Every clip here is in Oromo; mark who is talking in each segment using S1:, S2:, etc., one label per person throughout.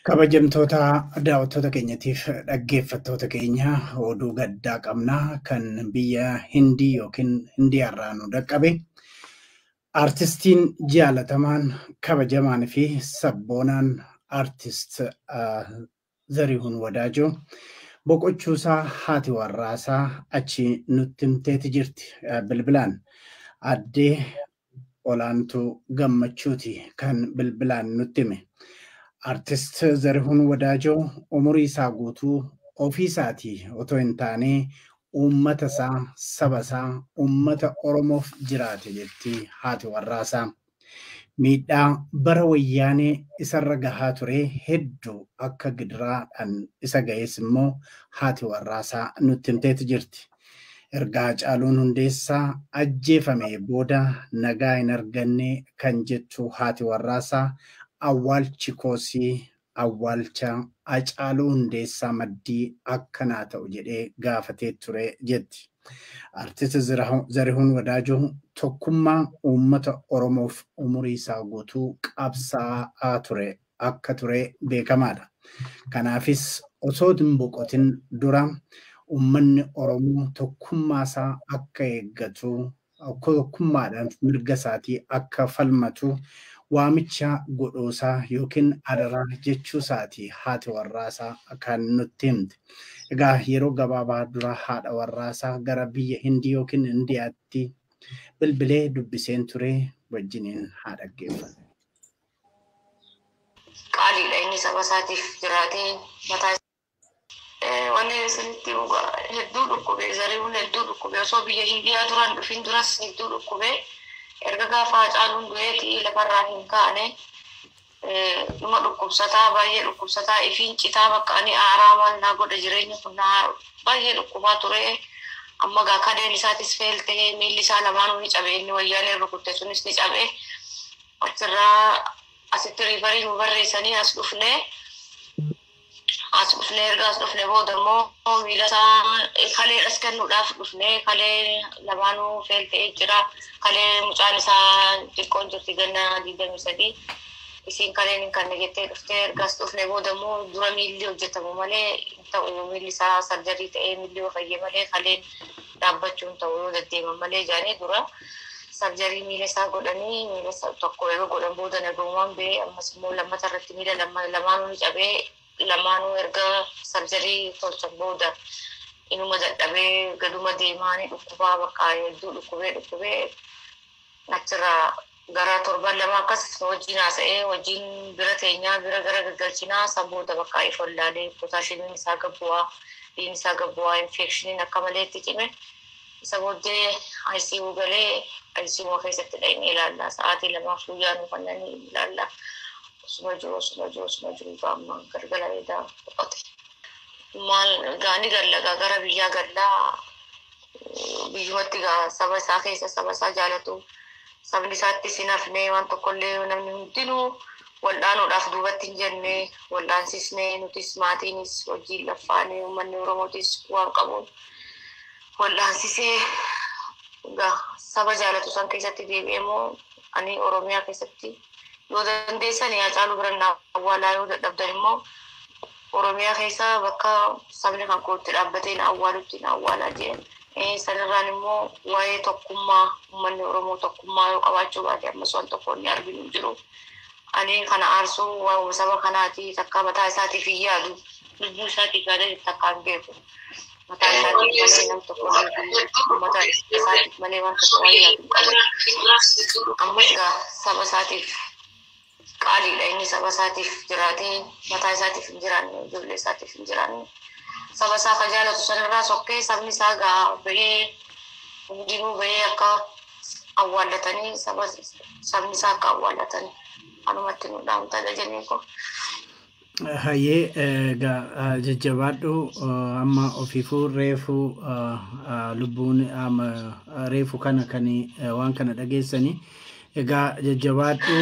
S1: Kabajamtoota daawwattoota keenyatiif dhaggeeffattoota keenya oduu gaddaa qabnaa kan biyya Hindii yookiin Hindiyaarraa nu dhaqqabe. Artistiin jaalatamaan kabajamaan fi sabboonaan artist Zarihuun Wadaajoo boqochuusaa haati warraasaa achi nutti himteeti jirti. Bilbilaan addee olaantuu gammachuuti kan bilbilaan nutti hime. Artist Zarihuun Wadaajoo umurii isaa guutuu ofii isaatii otoo hin taane uummata isaa, saba isaa, uummata Oromoof jiraate jetti haati warraasaa. Miidhaa bara wayyaanee isarra gahaa ture hedduu akka gidiraadhaan isa ga'es immoo haati warraasaa nutti himteeti jirti. Erga Hacaaluun Hundeessaa ajjeefamee booda nagaa hin arganne kan jettu haati warraasaa awwaalchi koosii awwaalcha Hacaaluu Hundeessaa maddii akkanaa ta'u jedhee gaafatee ture jetti. Artist Zarihuun Wadaajoo tokkummaa uummata Oromoof umurii isaa guutuu qabsaa'aa ture akka ture beekamaadha. Kanaafis osoo hin boqotin dura uummanni Oromoo tokkummaa isaa akka eeggatu, tokkummaadhaan mirga isaatii akka falmatu waamicha godhoosaa yookiin adaraa jechuu isaatii haati warraasaa kan nutti himte. Egaa yeroo gabaabaa dura haadha warraasaa gara biyya Hindii yookiin Indiyaatti bilbilee dubbiseen ture wajjiniin haa dhaggeeffannu.
S2: Qaaliidha inni saba isaatiif jiraatee mataa wanni isinitti hedduu dhukkubee Zarihuun hedduu dhukkubee osoo biyya Hindiyaa duraan dhufin duras hedduu dhukkubee erga gaafa Hacaaluun du'eetii lafarraa hin kaane dhuma dhukkubsataa baay'ee dhukkubsataa ifiin citaa bakka ani aaraa maal naa godha jireenya kun baay'ee dhukkubaa ture. Amma gaa kadeen isaatis feeltee miilli isaa lamaanuu ni cabe inni wayyaanee rukutte sunis ni cabe. Achirraa asitti riifarii nu barreessanii as dhufnee erga as dhufne booda immoo miila isaa kaleedhas kennuudhaaf dhufnee kalee lamaanuu feeltee jira. Kalee mucaan isaa xiqqoon jirti ganna 23 isiin kaleen hin kanne jettee dhuftee erga as dhufne booda immoo dura miilli hojjetamu malee ta'u miilli isaa sarjarii ta'ee miilli ofayye malee kaleen dhaabbachuun ta'u yoo deddeeman malee jaanii dura sarjarii miila isaa godhanii miila tokko yeroo godhan booda nagaumaan bee ammas immoo lammata irratti miila lamaanuu ni cabee lamaanuu erga sarjarii tolchan booda inuma dadhabee gaduma deemaanii dhukkubaa bakka hedduu dhukkubee achirraa gara torban lama akkas wajjin haasa'ee wajjin bira teenyaa bira gara gaggalchinaa sammuu bakka ifollaalee pootaashiimiin isaa gabbu'aa dhiin isaa gabbu'aa infekshiniin akka maleetti cime isa booddee ICU galee ICU keessatti dhaqnee ilaallaa sa'aatii lamaaf guyyaa nu fannanii ilaallaa osuma jiru gaamma gargala eedaa boqote. Maal gaani gallagaa gara biyyaa gallaa biyyumatti saba isaa keessa saba isaa jaalatu sabni isaatti sinafnee waan tokkollee namni hundinuu waldhaanuudhaaf duubatti hin jenne waldhaansisnee nutis maatiinis wajjin laffaanee uummanni Oromootis waan qabuun waldhaansisee saba jaalatu san keessatti deebi'ee immoo ani Oromiyaa keessatti yoo dandeessanii Hacaaluu bira awwaalaa yoo dadhabdan immoo Oromiyaa keessa bakka sabni kan kootti dhaabbateen awwaalutti awwaalaa jeen. Sanirraan immoo waa'ee tokkummaa uummanni Oromoo tokkummaa yoo qabaachuu baate ammas waan tokko inni arginu jiru. Ani kana aarsuu waan saba kanaati takka mataa isaatiif hin yaadu lubbuu isaatiif yaadanii takka hin beeku. Mataa isaatiif malee nam tokko mataa isaatiif malee waan tokko waan yaadu. Ammas saba isaatiif qaaliidha inni saba isaatiif jiraatee mataa isaatiif hin jiraanne ijoollee isaatiif hin jiraanne. Saba isaa kan jaalatu sanirraa sokkee sabni isaa bahee hundinuu bahee akka awwaallatanii sabni isaa akka awwaallatanii anumatti nu dhaamtadha jennee ko.
S1: Hayyee jajjabaadhu amma ofiifuu reefuu lubbuun reefuu kana kan waan kana dhageessanii. Egaa jajjabaadhu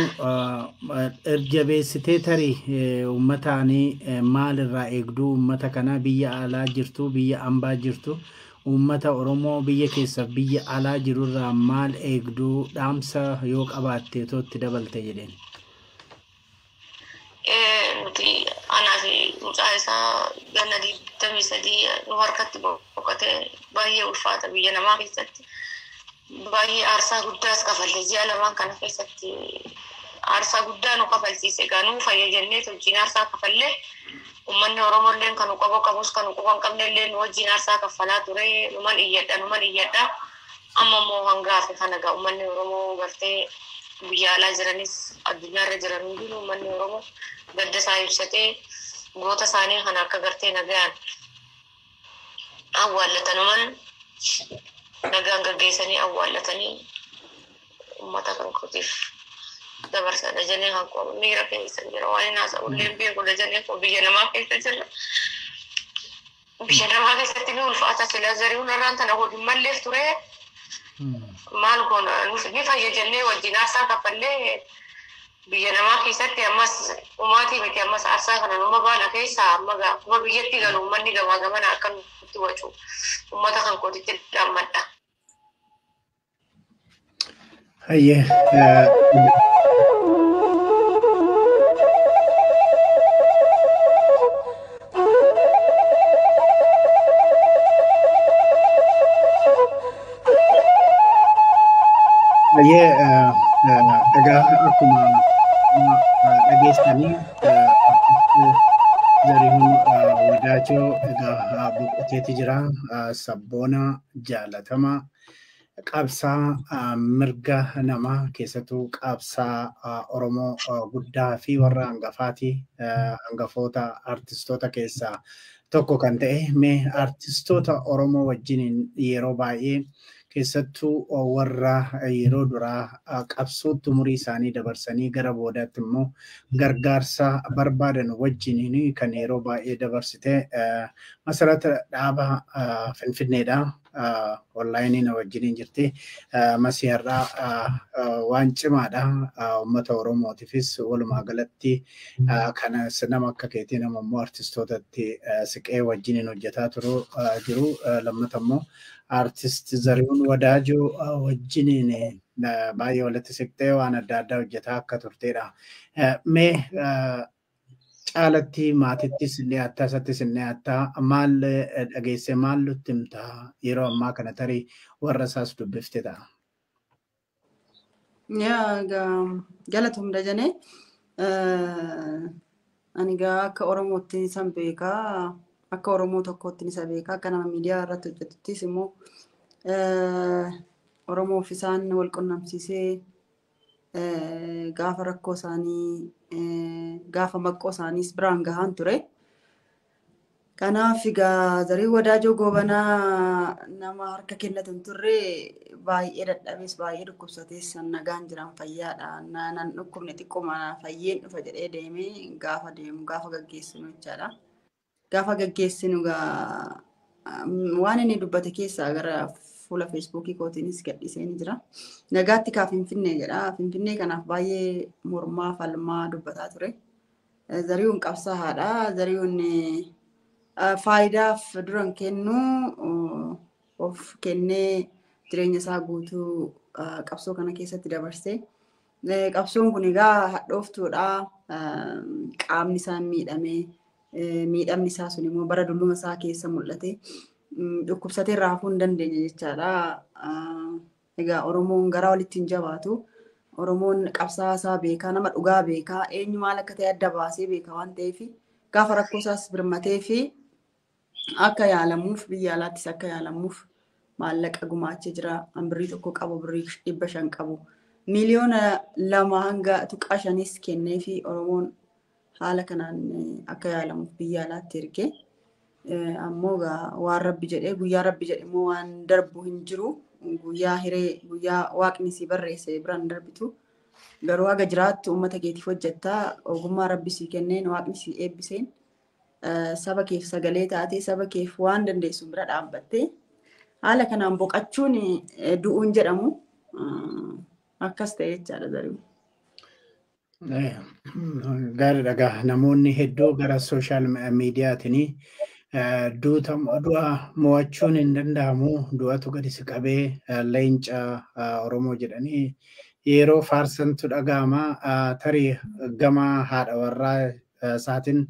S1: erjabeessitee tarii uummataanii maalirraa eegduu uummata kana biyya alaa jirtu biyya ambaa jirtu uummata Oromoo biyya keessa biyya alaa jirurraa maal eegduu dhaamsa yoo qabaatte tootti dabalte jedheen.
S2: nuti anaa fi mucaa isaa ganna 23 nu harkatti boqotee baay'ee ulfaata biyya namaa keessatti. Baay'ee aarsaa guddaas kafallee ji'a lamaan kana keessatti aarsaa guddaa nu kafalchiise ganuu fayyadamnee wajjin aarsaa kafallee ummanni Oromolleen kan qabus kan quban qabnellee nu wajjin aarsaa kafalaa ture numan iyyadha amma immoo hangaafe kana gaa ummanni Oromoo gartee biyya alaa jiranis addunyaarra jiran hundi ummanni Oromoo gadda isaa ibsatee goota isaanii kan akka gartee nagaan awwaallatanuman nagaan gaggeessanii awwaallatanii ummata kan kutiif dabarsan jennee kan qabu miira keessa jira waan naasa ulleen beeku jennee ko biyya namaa keessa jira biyya namaa keessatti ni ulfaata sila zariun irraan tana godhin malleef ture maal goona ni fayyadamnee wajjin aarsaa kafallee biyya namaa keessatti ammas umaatii miti ammas aarsaa kana numa baala keessaa amma kuma biyyatti galu ummanni gamaa gamana akka nutti wacu ummata kan kootitti dhaammadha.
S1: Hayyee egaa akkuma dhageessanii Zarihuun Wadaajoo egaa boqoteeti jira. Sabboona jaalatamaa qabsaa mirga namaa keessattuu qabsaa Oromoo guddaa fi warra hangafoota artistoota keessaa tokko kan ta'e mee artistoota Oromoo wajjin yeroo baay'ee keessattuu warra yeroo duraa qabsootti umurii isaanii dabarsanii gara boodaatti immoo gargaarsa barbaadan wajjin kan yeroo baay'ee dabarsite masarata dhaaba Finfinneedha. Onlaayiniin wajjin jirti. Masiyarraa waan cimaadha. Uummata Oromootiifis walumaa galatti kana nama akka keetii nama immoo artistootatti siqee wajjin hojjetaa jiru. Lammata immoo artist Zarihuun Wadaajoo wajjin baay'ee walitti siqtee waan adda addaa hojjetaa akka turteedha. Mee caalatti maatittis illee attasattis illee attaa maal dhageesse maal nutti himta yeroo ammaa kana tarii warra isaas dubbifte ta'a.
S3: Galatoom Dajanee ani gaa akka Oromootti isan beekaa akka Oromoo tokkootti isa beekaa akka nama miidiyaa irratti hojjetuttis immoo Oromoof isaan wal qunnamsiisee gaafa rakkoo isaanii gaafa maqqoo isaaniis biraan gahaan ture. Kanaaf egaa Zarihuun Wadaajoo goobanaa nama harka kennatan turre baay'ee dadhabees baay'ee dhukkubsatees nagaan jiran fayyaadha. Nan dhukkubne xiqquma fayyeen dhufa jedhee deemee gaafa deemu gaafa gaggeessinu jechaadha. Gaafa gaggeessinu waan inni dubbate keessaa gara fuula Feesbuukii kootiinis gadhiisee ni jira. Nagaatti kaa Finfinnee jedha. Finfinnee kanaaf baay'ee mormaa falmaa dubbataa ture. Zarihuun qabsaa'aadha. Zarihuun faayidaaf duran kennu of kennee jireenya isaa guutuu qabsoo kana keessatti dabarsee. Qabsoon kun egaa hadhooftuudha. Qaamni isaa miidhamni isaa sun immoo bara dulluma isaa keessa mul'ate. Dhukkubsatee raafuu hin dandeenye jechaadha. Egaa Oromoon gara walitti hin jabaatu. Oromoon qabsaa'aa isaa beekaa, nama dhugaa beekaa, eenyu maal akka ta'e adda baasee beekaa waan ta'eef gaafa rakkoo isaas birmatee fi akka yaalamuuf biyya alaattis akka yaalamuuf maallaqa gumaachee jira. Birrii tokko qabu, birrii 500 qabu. Miliyoona 2 hanga tuqaa 5 kennee fi Oromoon haala kanaan akka yaalamuuf biyya alaatti ergee. Ammoo waan rabbi jedhee guyyaa rabbi jedhe immoo waan darbu hin jiru. Guyyaa hiree guyyaa waaqni si barreesse biraan darbitu. Garuu haga jiraattu uummata keetiif hojjettaa ogummaa rabbi si kenneen waaqni si eebbiseen saba keef sagalee taatee saba keef waan dandeessu bira dhaabbattee haala kanaan boqachuun du'uun jedhamu akkas ta'e jechaadha Zarihuun.
S1: Gaariidha. Namoonni hedduu gara sooshaal miidiyaatiin du'a mo'achuun hin danda'amu. Du'atu gadi si qabee leenca Oromoo jedhanii yeroo faarsantu dhaga'ama. Tarii gama haadha warraa saatiin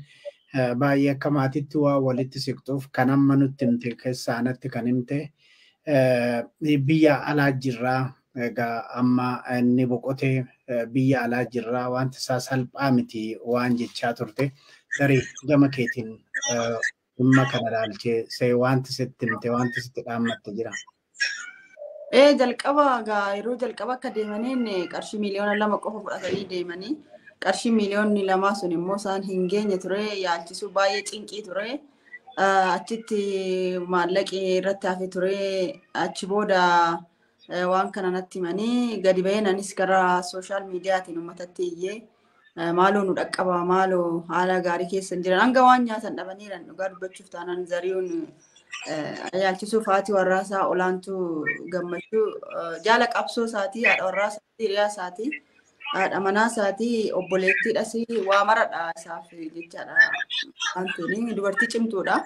S1: baay'ee akka maatiitti waa walitti siqtuuf kan amma nutti himte keessaanatti kan himte biyya alaa jirraa egaa amma inni boqotee biyya alaa jirraa wanti isaa salphaa miti waan jechaa turte garii gama keetiin dhimma kana ilaalchee see wanti sitti himte wanti sitti dhaammatte jira.
S3: Jalqaba yeroo jalqaba akka deemaniin qarshii miliyoona 2 qofa fudhatanii deemanii qarshii miliyoonni 2 sun immoo isaan hin geenye ture yaalchisuu baay'ee cinqii ture achitti maallaqi irratti hafe ture achi booda waan kana natti himanii gadi ba'een anis gara sooshaal miidiyaatiin uummatatti iyyee maaloo nu dhaqqaba maaloo haala gaarii keessa jiran hanga waan nyaatan dhabaniiran dhugaa dubbachuuf taanaan Zarihuun yaalchisuuf haati warraasaa olaantuu gammachuu jaala qabsoo isaatii haadha warraasaa hiriyaa isaatii haadha manaa isaatii obboleettiidhas waa maradha isaaf jechaadha wantoonni dubartii cimtuudha.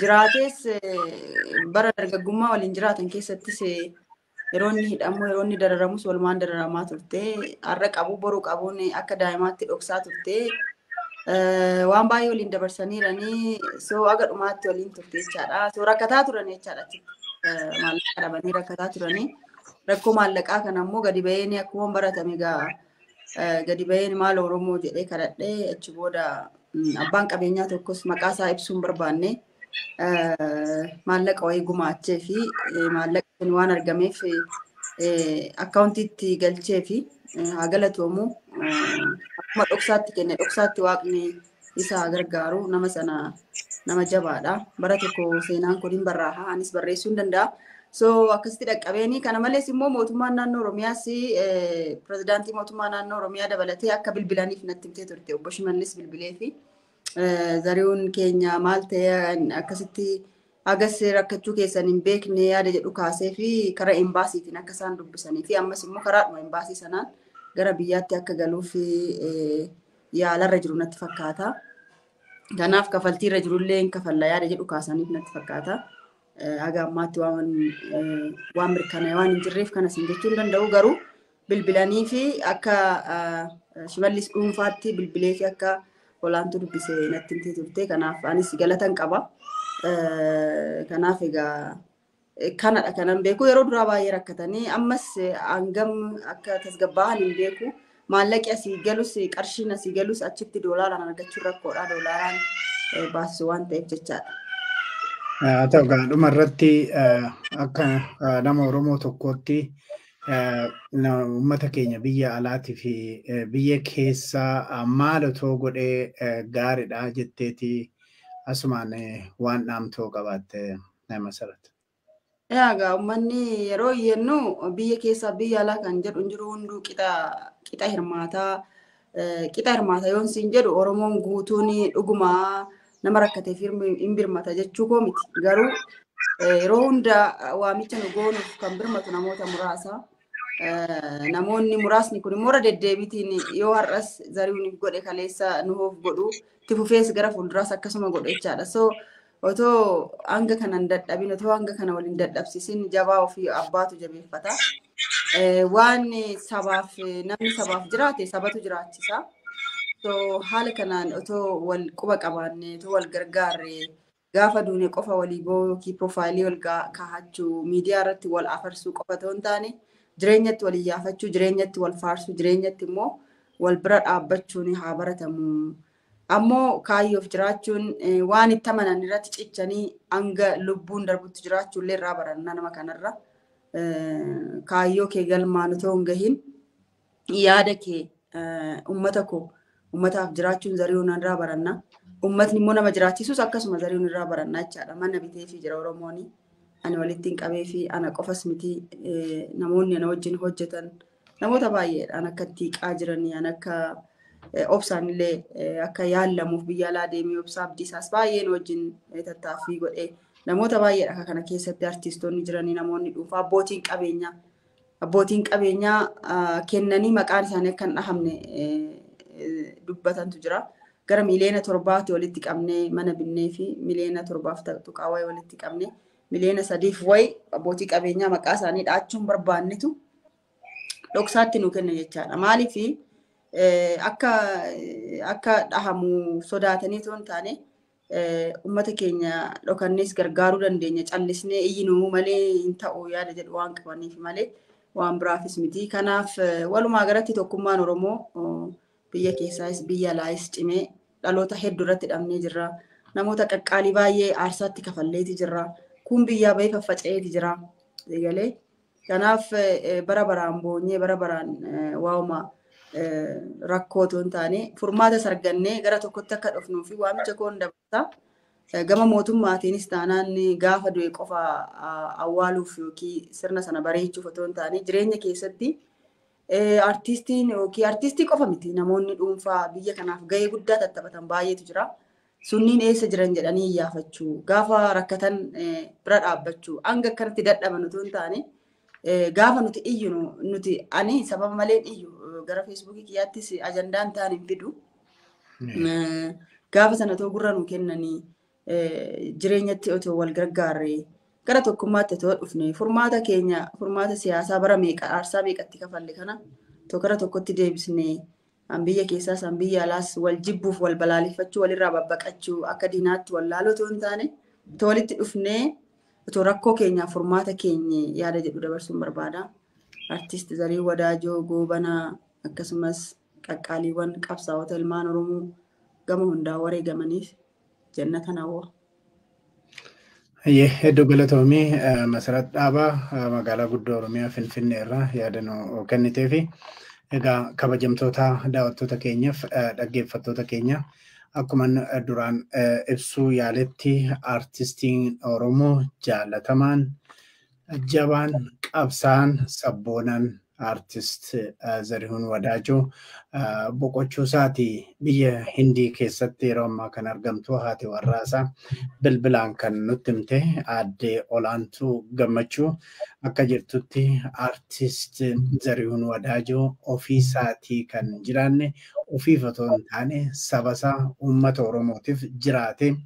S3: Jiraates bara dargaggummaa waliin jiraatan keessattis yeroo inni hidhamu yeroo inni dararamus walumaan dararamaa turte har'a qabu boru qabuun akka daa'imaatti dhoksaa turte. Waan baay'ee waliin dabarsaniiranii soo aga dhumaatti waliin turte jechaadha. Soo rakkataa turan jechaadha. Maallaqa dhabanii rakkataa turanii. Rakkoo maallaqaa kana immoo gadi ba'een akkuma baratame gadi ba'een maal Oromoo jedhee kadhadhee achi booda abbaan qabeenyaa tokkos maqaa isaa ibsuu hin barbaanne maallaqa wayii gumaachee fi maallaqa waan argameef akkaawuntiitti galchee fi haa galatoomu akkuma dhoksaatti kenne dhoksaatti waaqni isa gargaaru nama sana nama jabaadha. Bara tokko seenaan kun hin barraaha anis barreessuu hin danda'a. So akkasitti dhaqqabeeni kana malees immoo mootummaan naannoo Oromiyaas pirezidaantii mootummaa naannoo Oromiyaa dabalatee akka bilbilaniif natti himtee turte obbo Shimallis bilbilee fi Zarihuun keenya maal ta'e akkasitti agas rakkachuu keessan hin beekne yaada jedhu kaasee fi karaa embaasiitiin akka isaan dubbisanii fi ammas immoo karaadhuma embaasii sanaan gara biyyaatti akka galuuf yaalarra jiru natti fakkaata. Kanaaf kafaltiirra jirullee hin kafalla yaada jedhu kaasaniif natti fakkaata. Haga ammaatti waan mirkanaa'e waan hin jirreef kanas hin jechuu hin danda'u garuu bilbilanii fi akka Shimallis dhuunfaatti bilbilee fi akka olaantuu dubbisee natti himtee turte kanaaf anis galatan qaba. Kanaaf egaa kanadha kanan beeku yeroo duraa baay'ee rakkatanii ammas hangam akka tasgabbaa'an hin beeku maallaqi asii galus qarshiin asii galus achitti doolaaraan argachuun rakkoodha doolaaraan baasisu waan ta'eef jechaadha.
S1: Ta'u gaadhuma irratti akka nama Oromoo tokkootti uummata keenya biyya alaatii fi biyya keessaa maal otoo godhee gaariidha jetteeti asumaan waan dhaamtoo qabaatte Masarat.
S3: Egaa uummanni yeroo yennu biyya keessaa biyya alaa kan jedhu jiru hunduu qixa hirmaata yoon siin jedhu Oromoon guutuun dhugumaa nama rakkateef hin birmata jechuu koo miti garuu yeroo hunda waamicha nu goonuuf kan birmatu namoota muraasa. Namoonni muraasni kun immoo deddeebiitiin yoo har'as Zarihuun godhe kaleessa nuuf godhu itti fufees gara fuulduraas akkasuma godhe jechaadha. So otoo hanga kanan dadhabin otoo hanga kana waliin dadhabsiisin jabaa ofii abbaatu jabeeffata. Waan namni sabaaf jiraate sabatu jiraachisa. So haala kanaan otoo wal quba qabaanne otoo wal gargaarre gaafa duune qofa walii boo yookiin piroofaayilii wal kaahachuu miidiyaa irratti wal afarsuu qofa otoo hin taane jireenyatti wal iyyaafachuu jireenyatti wal faarsuu jireenyatti immoo wal bira dhaabbachuun haa baratamu. Ammoo kaayyoof jiraachuun waan itti amanan irratti cichanii hanga lubbuun darbutti jiraachuun illee irraa baranna nama kanarra. Kaayyoo kee galmaan otoo hin gahin yaada kee uummataaf jiraachuun Zarihuun irraa baranna. Uummatni immoo nama jiraachisus akkasuma Zarihuun irraa baranna jechaadha. Mana bitee fi jira Oromooni. Ani walitti hin qabee fi ana qofas miti namoonni ana wajjin hojjetan namoota baay'eedhaan akka tiiqaa jiranii an akka obsaan illee akka yaallamuuf biyya alaa deemee obsaa abdiisaas baay'een wajjin tattaaffii godhee namoota baay'eedha akka kana keessatti artistoonni jiranii namoonni dhuunfaa abbootiin qabeenyaa kennanii maqaan isaanii akka hin dhahamne dubbatantu jira. Gara miliyoona 7 walitti qabnee mana binnee fi miliyoona 7 tuqaa wayii walitti qabnee miliyoona 3 wayii abbootii qabeenyaa maqaa isaanii dhaachuun barbaannitu dhoksaatti nu kenna jechaadha. Maaliif akka dhahamu sodaatanii toon taane ummata keenya dhokannees gargaaruu dandeenya callisnee iyyinuu malee hin ta'u yaada jedhu waan qabaniif malee waan biraafis miti. Kanaaf walumaa galatti tokkummaan Oromoo biyya keessaas biyya alaas cimee dhaloota hedduu irratti dhabnee jirra. Namoota qaqqaalii baay'ee aarsaatti kafalleeti jirra. Kun biyyaa bahee faffaca'eeti jira. Eegalee kanaaf bara baraan boonyee bara baraan waa'uma rakkoo toon taane furmaata sargannee gara tokkotti akka dhufnuu fi waamicha koon dabalata. Gama mootummaatiinis taanaan gaafa du'e qofa awwaaluuf yookiin sirna sana bareechuuf otoo hin taane jireenya keessatti artistiin yookiin artistii qofa miti namoonni dhuunfaa biyya kanaaf gahee guddaa tattaphatan baay'eetu jira. Sunniin eessa jiran jedhanii iyyaafachuu gaafa rakkatan bira dhaabbachuu hanga akkanatti dadhaban otoo hin taane gaafa nuti iyyinu nuti ani sababa malee iyyu gara feesbuukii kiyyaattis ajandaan ta'an hin fidu. Gaafa sana otoo gurra nu kennanii jireenyatti otoo wal gargaarree gara tokkummaatti otoo dhufne furmaata siyaasaa bara meeqa aarsaa meeqatti kafalle kana gara tokkotti deebisnee biyya keessaas biyya alaas wal jibbuuf wal balaaleffachuu walirraa babbaqachuu akka diinaatti wal laaloo otoo hin taane walitti dhufnee otoo rakkoo keenyaaf furmaata keenya yaada jedhu dabarsuun barbaada. Artiist Zarihuun Wadaajoo Goobanaa akkasumas qaqqaaliiwwan qabsaa'ota ilmaan Oromoo gama hundaa wareegamaniif jannata hawwa.
S1: Hedduu galatoomii Masarat Dhaabaa magaalaa guddoo Oromiyaa Finfinnee irraa yaadannoo kenniteefi egaa kabajamtoota daawwattoota keenyaaf dhaggeeffattoota keenya akkuma duraan ibsuu yaaletti artistiin Oromoo jaalatamaan jabaan qabsaan sabboonaan artist Zarihuun Wadaajoo boqochuu isaatii biyya Hindii keessatti yeroo ammaa kan argamtu haati warraasaa bilbilaan kan nutti himte aadde Olaantuu Gammachuu akka jirtutti artist Zarihuun Wadaajoo ofii isaatii kan jiraanne ofiif otoo hin taane saba isaa uummata Oromootiif jiraate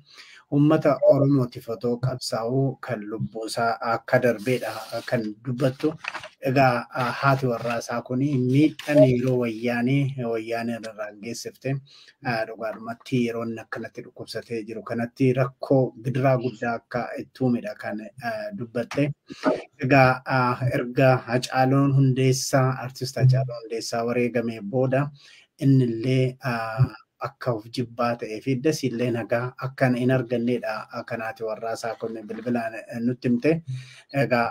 S1: ummata Oromootiif otoo qabsaa'uu kan lubbuu isaa akka darbeedha kan dubbattu. Egaa haati warraasaa kun miidhaan yeroo wayyaanee irraa geessifte dhugaadhumatti yeroo inni akkanatti dhukkubsatee jiru kanatti rakkoo gidiraa guddaa akka itti uumedha kan dubbatte. Egaa erga Hacaaluun Hundeessaa artist Hacaaluu Hundeessaa wareegamee booda innillee akka of jibbaa ta'ee fi dasillee nagaa akkan hin arganneedha kanaati warraasaa kun bilbilaan nutti himte. Egaa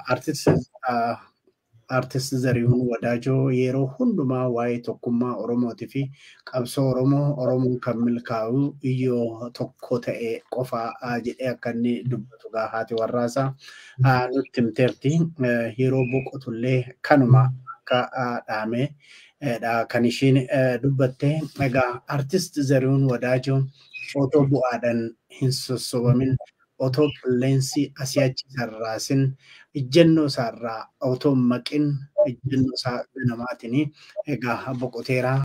S1: artist Zarihuun Wadaajoo yeroo hundumaa waa'ee tokkummaa Oromootii fi qabsoo Oromoon kan milkaa'u iyyoo tokko ta'e qofa jedhee akka inni dubbatu haati warraasaa nutti himteerti. Yeroo boqotullee kanuma akka dhaame kan ishiin dubbatte. Egaa artist Zarihuun Wadaajoo otoo bu'aadhaan hin sossobamin otoo qilleensi asii achi sarraasin ejjennoo isaarraa otoo maqin ejjennoo isaa namaatiin egaa boqoteera.